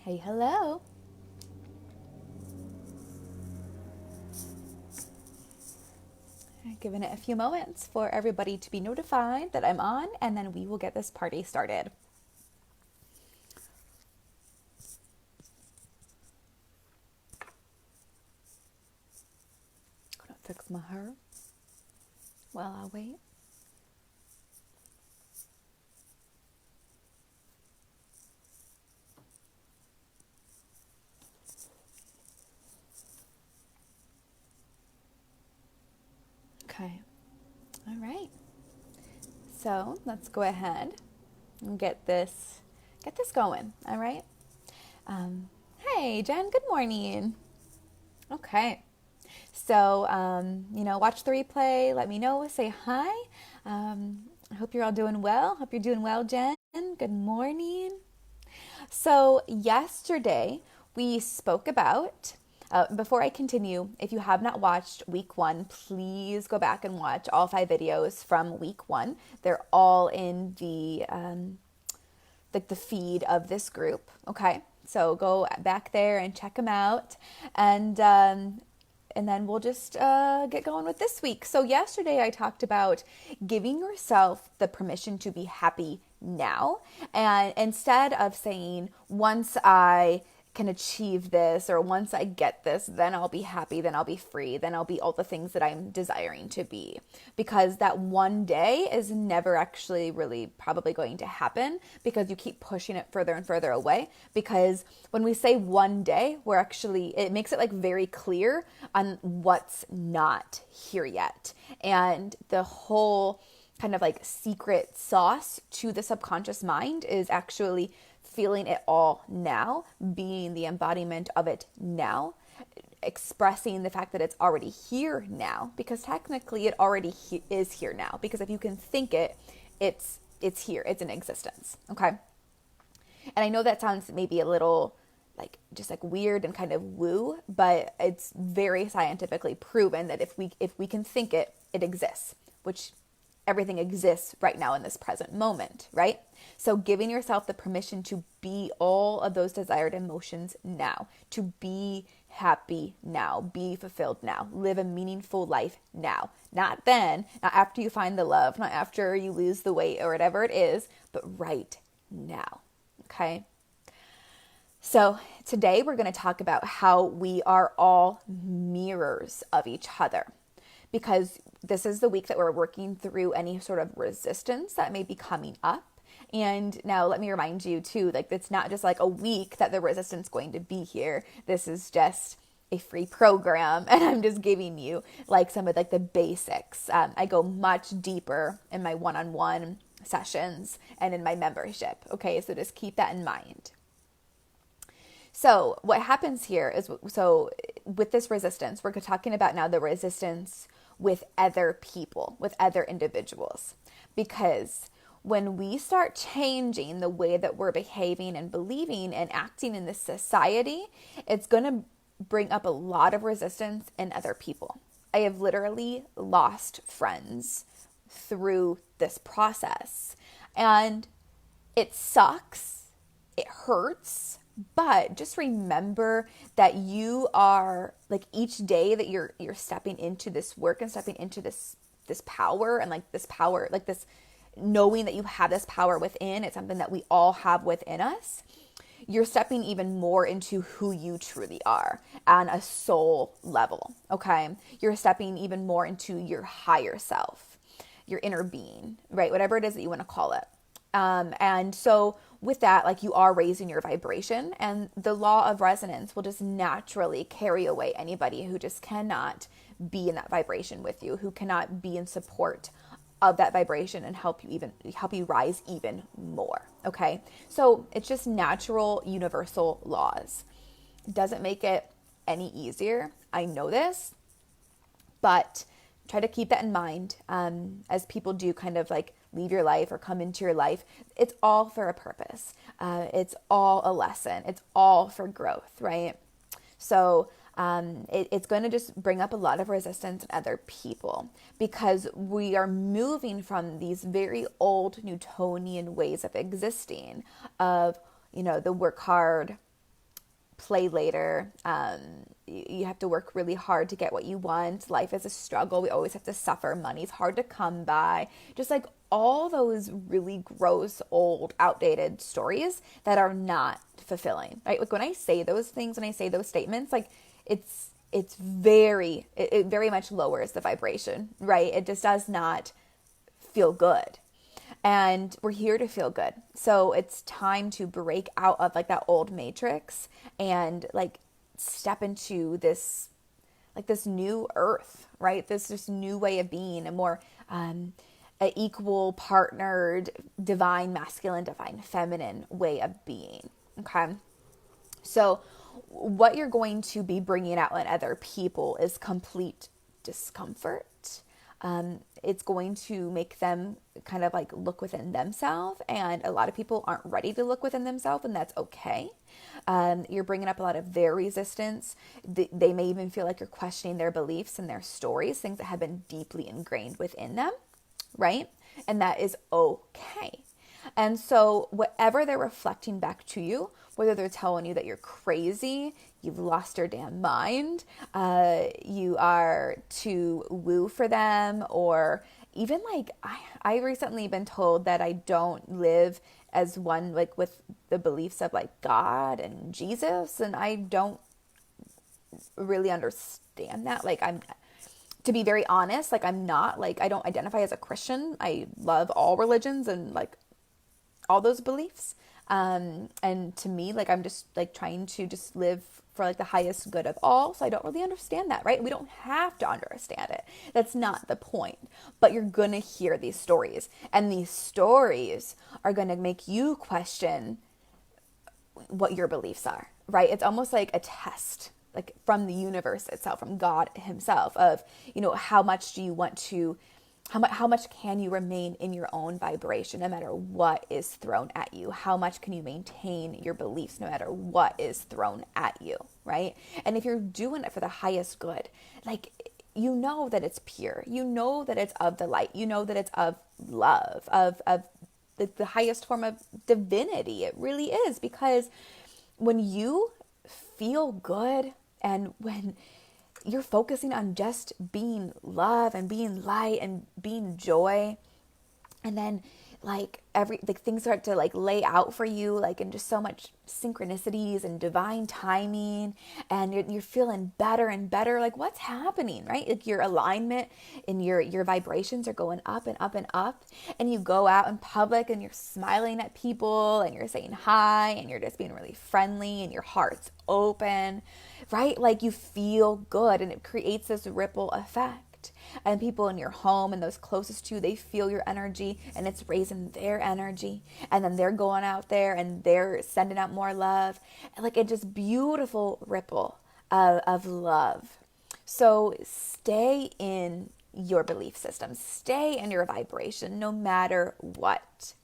Hey, hello. Giving it a few moments for everybody to be notified that I'm on, and then we will get this party started. Gonna fix my hair while I wait. Okay. All right. So let's go ahead and get this going. All right. Hey, Jen. Good morning. Okay. So, watch the replay. Let me know. Say hi. I hope you're all doing well. Hope you're doing well, Jen. Good morning. So, yesterday we spoke about, before I continue, if you have not watched week one, please go back and watch all 5 videos from week one. They're all in the feed of this group. Okay. So go back there and check them out. And then we'll just get going with this week. So, yesterday I talked about giving yourself the permission to be happy now. And instead of saying, once I can achieve this, or once I get this, then I'll be happy, then I'll be free, then I'll be all the things that I'm desiring to be. Because that one day is never actually really probably going to happen, because you keep pushing it further and further away. Because when we say one day, it makes it like very clear on what's not here yet. And the whole kind of like secret sauce to the subconscious mind is actually feeling it all now, being the embodiment of it now, expressing the fact that it's already here now, because technically it already is here now, because if you can think it, it's here, it's in existence. Okay. And I know that sounds maybe a little like just like weird and kind of woo, but it's very scientifically proven that if we can think it, it exists, which everything exists right now in this present moment, right? So giving yourself the permission to be all of those desired emotions now, to be happy now, be fulfilled now, live a meaningful life now, not then, not after you find the love, not after you lose the weight or whatever it is, but right now. Okay. So today we're going to talk about how we are all mirrors of each other, because this is the week that we're working through any sort of resistance that may be coming up. And now let me remind you too, like it's not just like a week that the resistance is going to be here. This is just a free program, and I'm just giving you like some of like the basics. I go much deeper in my one-on-one sessions and in my membership. Okay, so just keep that in mind. So what happens here is, so with this resistance, we're talking about now the resistance with other people, with other individuals. Because when we start changing the way that we're behaving and believing and acting in this society, it's going to bring up a lot of resistance in other people. I have literally lost friends through this process. And it sucks. It hurts. But just remember that you are like each day that you're stepping into this work and stepping into this power, and like this power, like this knowing that you have this power within, it's something that we all have within us. You're stepping even more into who you truly are on a soul level. Okay. You're stepping even more into your higher self, your inner being, right? Whatever it is that you want to call it. And so with that, like you are raising your vibration, and the law of resonance will just naturally carry away anybody who just cannot be in that vibration with you, who cannot be in support of that vibration and help you rise even more. Okay. So it's just natural universal laws. It doesn't make it any easier. I know this, but try to keep that in mind as people do kind of like leave your life or come into your life. It's all for a purpose. It's all a lesson. It's all for growth, right? So it's going to just bring up a lot of resistance in other people, because we are moving from these very old Newtonian ways of existing, of, the work hard, play later. You have to work really hard to get what you want. Life is a struggle. We always have to suffer. Money's hard to come by. Just like all those really gross, old, outdated stories that are not fulfilling, right? Like when I say those things, when I say those statements, like it very much lowers the vibration, right? It just does not feel good. And we're here to feel good. So it's time to break out of like that old matrix and like step into this new earth, right? This new way of being, a more a equal, partnered, divine masculine, divine feminine way of being. Okay. So what you're going to be bringing out in other people is complete discomfort. It's going to make them kind of like look within themselves, and a lot of people aren't ready to look within themselves, and that's okay. You're bringing up a lot of their resistance. They may even feel like you're questioning their beliefs and their stories, things that have been deeply ingrained within them, right? And that is okay. And so whatever they're reflecting back to you, whether they're telling you that you're crazy, you've lost your damn mind, you are too woo for them, or even like I recently been told that I don't live as one like with the beliefs of like God and Jesus, and I don't really understand that. Like to be very honest, like I'm not like, I don't identify as a Christian. I love all religions and like all those beliefs. And to me, like, I'm just like trying to just live for like the highest good of all. So I don't really understand that, right? We don't have to understand it. That's not the point. But you're going to hear these stories, and these stories are going to make you question what your beliefs are, right? It's almost like a test, like from the universe itself, from God himself, of, you know, how much do you want to, how much can you remain in your own vibration no matter what is thrown at you? How much can you maintain your beliefs no matter what is thrown at you, right? And if you're doing it for the highest good, like, you know that it's pure, you know that it's of the light, you know that it's of love, of the highest form of divinity. It really is, because when you feel good and when you're focusing on just being love and being light and being joy, and then like things start to like lay out for you, like in just so much synchronicities and divine timing, and you're feeling better and better. Like, what's happening, right? Like your alignment and your vibrations are going up and up and up, and you go out in public and you're smiling at people and you're saying hi and you're just being really friendly and your heart's open, right? Like you feel good, and it creates this ripple effect. And people in your home and those closest to you, they feel your energy, and it's raising their energy. And then they're going out there and they're sending out more love. And like it just beautiful ripple of love. So stay in your belief system, stay in your vibration, no matter what.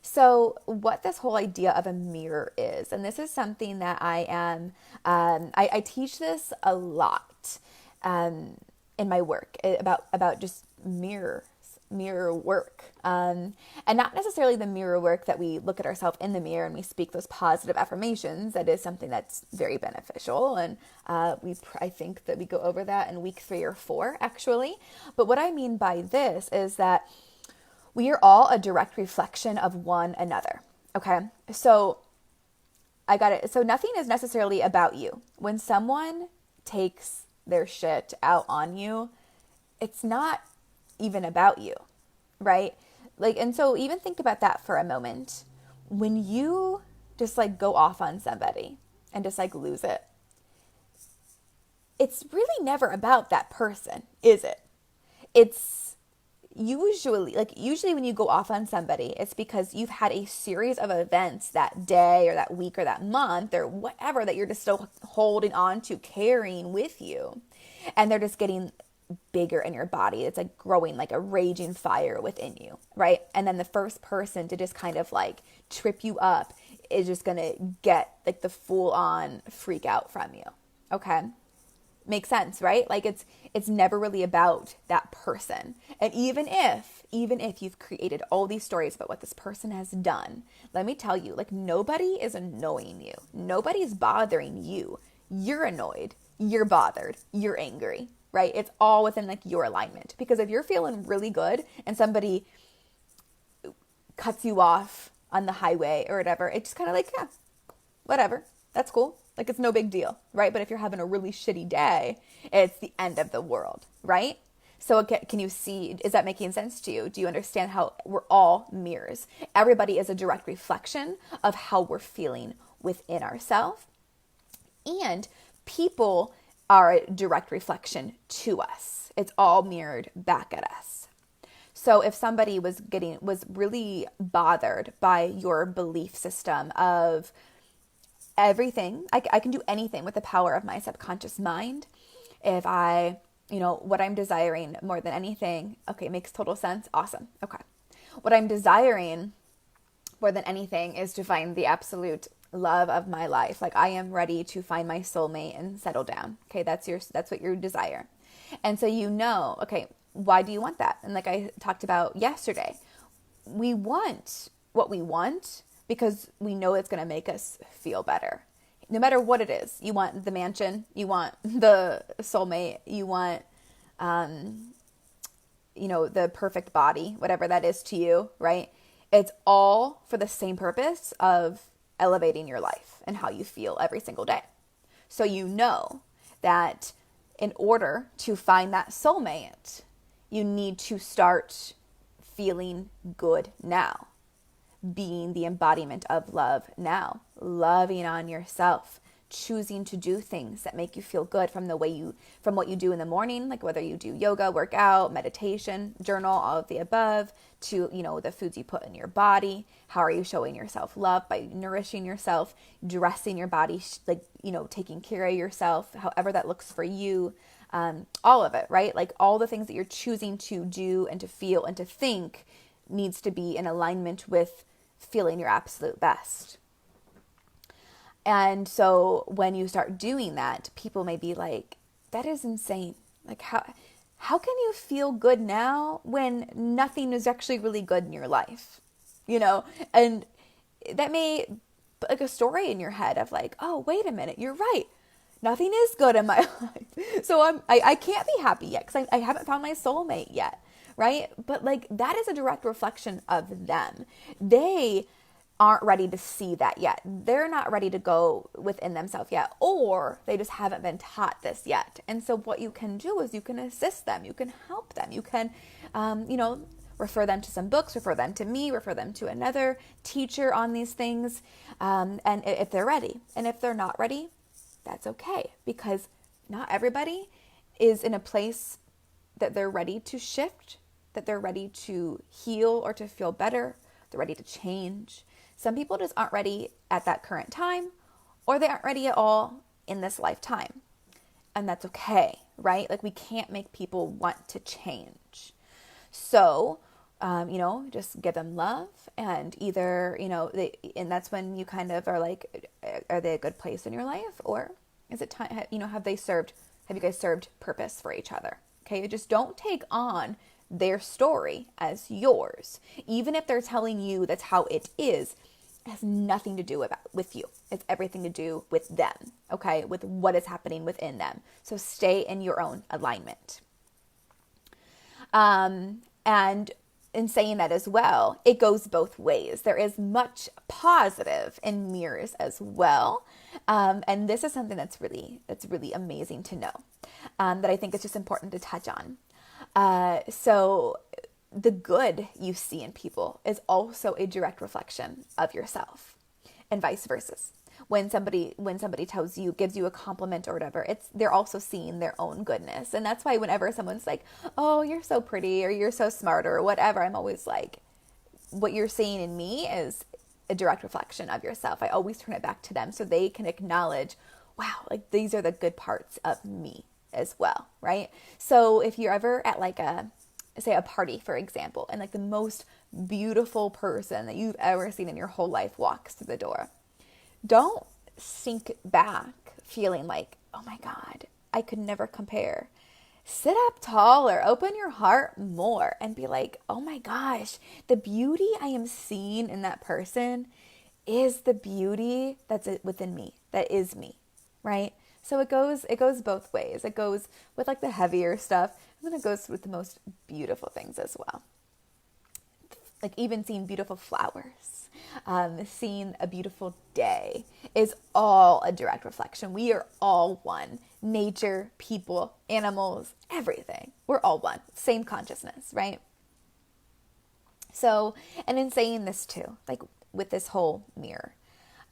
So what this whole idea of a mirror is, and this is something that I am, I teach this a lot in my work about just mirror work, and not necessarily the mirror work that we look at ourselves in the mirror and we speak those positive affirmations. That is something that's very beneficial, and I think that we go over that in week 3 or 4 actually. But what I mean by this is that we are all a direct reflection of one another. Okay, so I got it. So nothing is necessarily about you. When someone takes their shit out on you, it's not even about you, right? Like, and so even think about that for a moment. When you just like go off on somebody and just like lose it, it's really never about that person, is it? It's usually when you go off on somebody, it's because you've had a series of events that day or that week or that month or whatever that you're just still holding on to, carrying with you, and they're just getting bigger in your body. It's like growing like a raging fire within you, right? And then the first person to just kind of like trip you up is just gonna get like the full on freak out from you. Okay, Makes sense, right? Like it's never really about that person. And even if you've created all these stories about what this person has done, let me tell you, like nobody is annoying you. Nobody's bothering you. You're annoyed, you're bothered, you're angry, right? It's all within like your alignment. Because if you're feeling really good and somebody cuts you off on the highway or whatever, it's just kind of like, yeah, whatever. That's cool. Like it's no big deal, right? But if you're having a really shitty day, it's the end of the world, right? So can you see, is that making sense to you? Do you understand how we're all mirrors? Everybody is a direct reflection of how we're feeling within ourselves. And people are a direct reflection to us. It's all mirrored back at us. So if somebody was really bothered by your belief system of everything, I can do anything with the power of my subconscious mind. If what I'm desiring more than anything, okay, makes total sense. Awesome. Okay. What I'm desiring more than anything is to find the absolute love of my life. Like I am ready to find my soulmate and settle down. Okay. That's what you desire. And so, okay, why do you want that? And like I talked about yesterday, we want what we want because we know it's going to make us feel better. No matter what it is, you want the mansion, you want the soulmate, you want, the perfect body, whatever that is to you, right? It's all for the same purpose of elevating your life and how you feel every single day. So you know that in order to find that soulmate, you need to start feeling good now. Being the embodiment of love now, loving on yourself, choosing to do things that make you feel good from what you do in the morning, like whether you do yoga, workout, meditation, journal, all of the above, to, the foods you put in your body. How are you showing yourself love? By nourishing yourself, dressing your body, taking care of yourself, however that looks for you, all of it, right? Like all the things that you're choosing to do and to feel and to think needs to be in alignment with feeling your absolute best. And so when you start doing that, people may be like, that is insane. Like how can you feel good now when nothing is actually really good in your life? And that may like a story in your head of like, oh, wait a minute, you're right. Nothing is good in my life. So I can't be happy yet because I haven't found my soulmate yet. Right? But like that is a direct reflection of them. They aren't ready to see that yet. They're not ready to go within themselves yet, or they just haven't been taught this yet. And so what you can do is you can assist them. You can help them. You can, refer them to some books, refer them to me, refer them to another teacher on these things. And if they're ready, and if they're not ready, that's okay, because not everybody is in a place that they're ready to shift, that they're ready to heal or to feel better. They're ready to change. Some people just aren't ready at that current time, or they aren't ready at all in this lifetime. And that's okay, right? Like we can't make people want to change. So, just give them love, and either, and that's when you kind of are like, are they a good place in your life? Or is it time, have you guys served purpose for each other? Okay. Just don't take on their story as yours. Even if they're telling you that's how it is, it has nothing to do with you. It's everything to do with them, okay? With what is happening within them. So stay in your own alignment. And in saying that as well, it goes both ways. There is much positive in mirrors as well. And this is something that's really amazing to know, that I think is just important to touch on. So the good you see in people is also a direct reflection of yourself, and vice versa. When somebody gives you a compliment or whatever, they're also seeing their own goodness. And that's why whenever someone's like, oh, you're so pretty, or you're so smart, or whatever, I'm always like, what you're seeing in me is a direct reflection of yourself. I always turn it back to them so they can acknowledge, wow, like these are the good parts of me as well, right? So if you're ever at like a party, for example, and like the most beautiful person that you've ever seen in your whole life walks through the door, don't sink back feeling like, oh my God, I could never compare. Sit up taller, open your heart more, and be like, oh my gosh, the beauty I am seeing in that person is the beauty that's within me, that is me, right? So it goes both ways. It goes with like the heavier stuff, and then it goes with the most beautiful things as well. Like even seeing beautiful flowers, seeing a beautiful day is all a direct reflection. We are all one. Nature, people, animals, everything. We're all one. Same consciousness, right? So, and in saying this too, like with this whole mirror,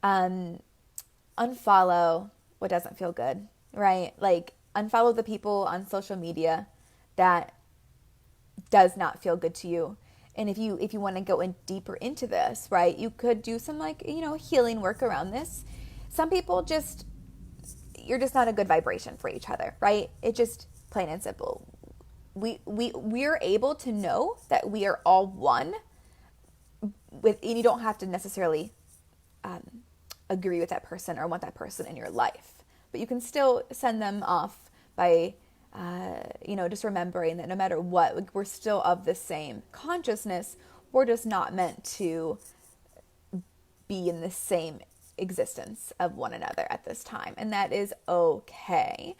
unfollow what doesn't feel good, right? Like unfollow the people on social media that does not feel good to you. And if you want to go in deeper into this, right, you could do some like, healing work around this. Some people just, you're just not a good vibration for each other, right? It just plain and simple. We're able to know that we are all one with, and you don't have to necessarily agree with that person or want that person in your life, but you can still send them off by just remembering that no matter what, we're still of the same consciousness. We're just not meant to be in the same existence of one another at this time, and that is okay.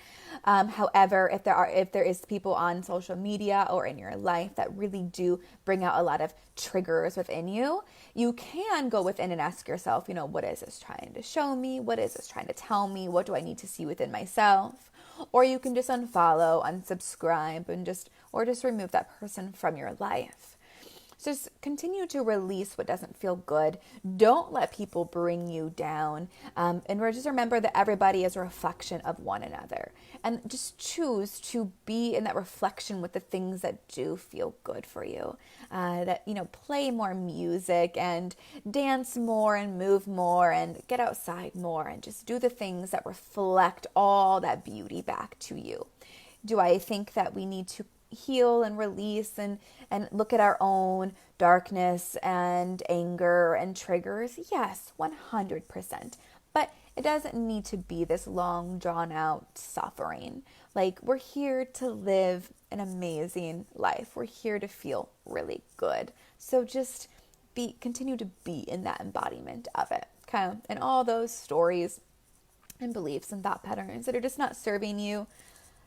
However, if there is people on social media or in your life that really do bring out a lot of triggers within you, you can go within and ask yourself, what is this trying to show me? What is this trying to tell me? What do I need to see within myself? Or you can just unfollow, unsubscribe, and just remove that person from your life. So just continue to release what doesn't feel good. Don't let people bring you down. And just remember that everybody is a reflection of one another. And just choose to be in that reflection with the things that do feel good for you. Play more music and dance more and move more and get outside more and just do the things that reflect all that beauty back to you. Do I think that we need to heal and release and look at our own darkness and anger and triggers? Yes, 100%. But it doesn't need to be this long, drawn out suffering. Like, we're here to live an amazing life. We're here to feel really good. So just continue to be in that embodiment of it. Okay? And all those stories and beliefs and thought patterns that are just not serving you,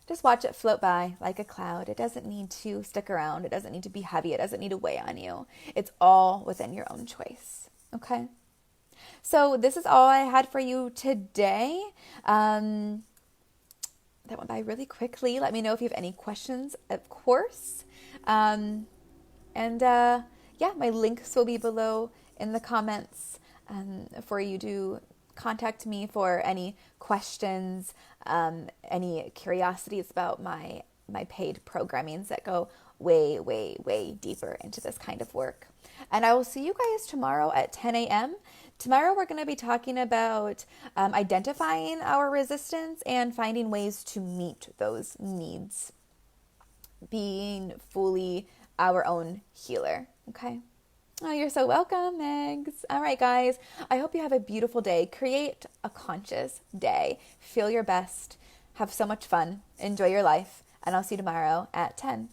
just watch it float by like a cloud. It doesn't need to stick around. It doesn't need to be heavy. It doesn't need to weigh on you. It's all within your own choice. Okay? So this is all I had for you today. That went by really quickly. Let me know if you have any questions, of course. My links will be below in the comments for you to contact me for any questions, any curiosities about my paid programmings that go way, way, way deeper into this kind of work. And I will see you guys tomorrow at 10 a.m. Tomorrow we're going to be talking about identifying our resistance and finding ways to meet those needs. Being fully our own healer. Okay? Oh, you're so welcome, Megs. All right, guys. I hope you have a beautiful day. Create a conscious day. Feel your best. Have so much fun. Enjoy your life. And I'll see you tomorrow at 10.